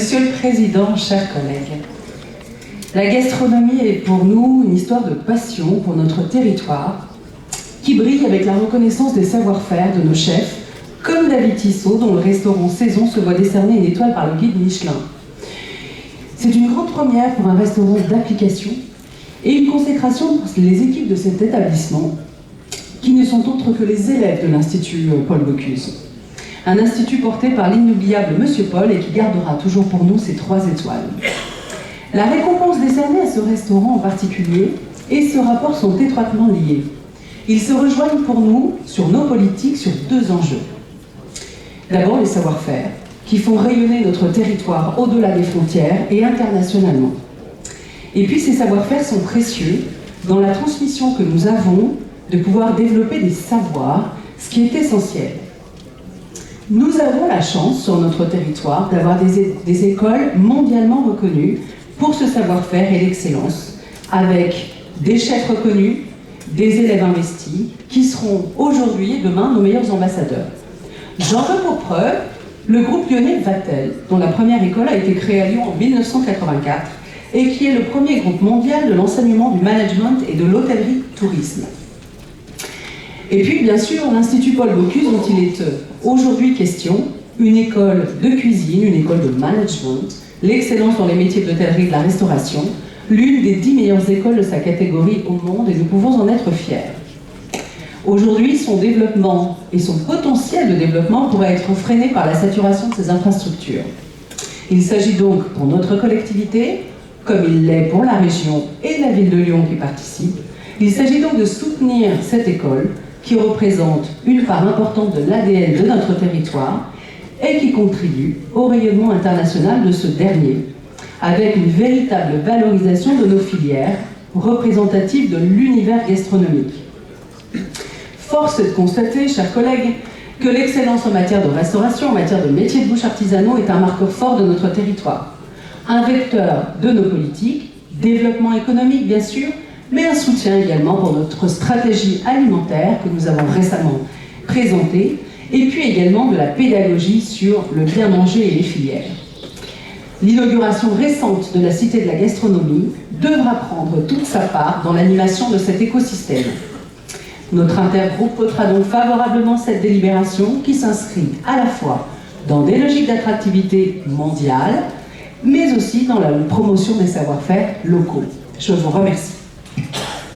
Monsieur le Président, chers collègues, la gastronomie est pour nous une histoire de passion pour notre territoire qui brille avec la reconnaissance des savoir-faire de nos chefs, comme David Tissot, dont le restaurant Saison se voit décerner une étoile par le guide Michelin. C'est une grande première pour un restaurant d'application et une consécration pour les équipes de cet établissement, qui ne sont autres que les élèves de l'Institut Paul Bocuse. Un institut porté par l'inoubliable Monsieur Paul et qui gardera toujours pour nous ses 3 étoiles. La récompense décernée à ce restaurant en particulier et ce rapport sont étroitement liés. Ils se rejoignent pour nous sur nos politiques sur 2 enjeux. D'abord, les savoir-faire, qui font rayonner notre territoire au-delà des frontières et internationalement. Et puis, ces savoir-faire sont précieux dans la transmission que nous avons de pouvoir développer des savoirs, ce qui est essentiel. Nous avons la chance sur notre territoire d'avoir des écoles mondialement reconnues pour ce savoir-faire et l'excellence, avec des chefs reconnus, des élèves investis, qui seront aujourd'hui et demain nos meilleurs ambassadeurs. J'en veux pour preuve le groupe lyonnais Vatel, dont la première école a été créée à Lyon en 1984 et qui est le premier groupe mondial de l'enseignement du management et de l'hôtellerie-tourisme. Et puis, bien sûr, l'Institut Paul Bocuse, dont il est aujourd'hui question, une école de cuisine, une école de management, l'excellence dans les métiers de l'hôtellerie et de la restauration, l'une des 10 meilleures écoles de sa catégorie au monde, et nous pouvons en être fiers. Aujourd'hui, son développement et son potentiel de développement pourraient être freinés par la saturation de ses infrastructures. Il s'agit donc pour notre collectivité, comme il l'est pour la région et la ville de Lyon qui participent, il s'agit donc de soutenir cette école qui représente une part importante de l'ADN de notre territoire et qui contribue au rayonnement international de ce dernier, avec une véritable valorisation de nos filières représentatives de l'univers gastronomique. Force est de constater, chers collègues, que l'excellence en matière de restauration, en matière de métiers de bouche artisanaux est un marqueur fort de notre territoire. Un vecteur de nos politiques, développement économique bien sûr, mais un soutien également pour notre stratégie alimentaire que nous avons récemment présentée, et puis également de la pédagogie sur le bien manger et les filières. L'inauguration récente de la Cité de la Gastronomie devra prendre toute sa part dans l'animation de cet écosystème. Notre intergroupe votera donc favorablement cette délibération qui s'inscrit à la fois dans des logiques d'attractivité mondiale, mais aussi dans la promotion des savoir-faire locaux. Je vous remercie.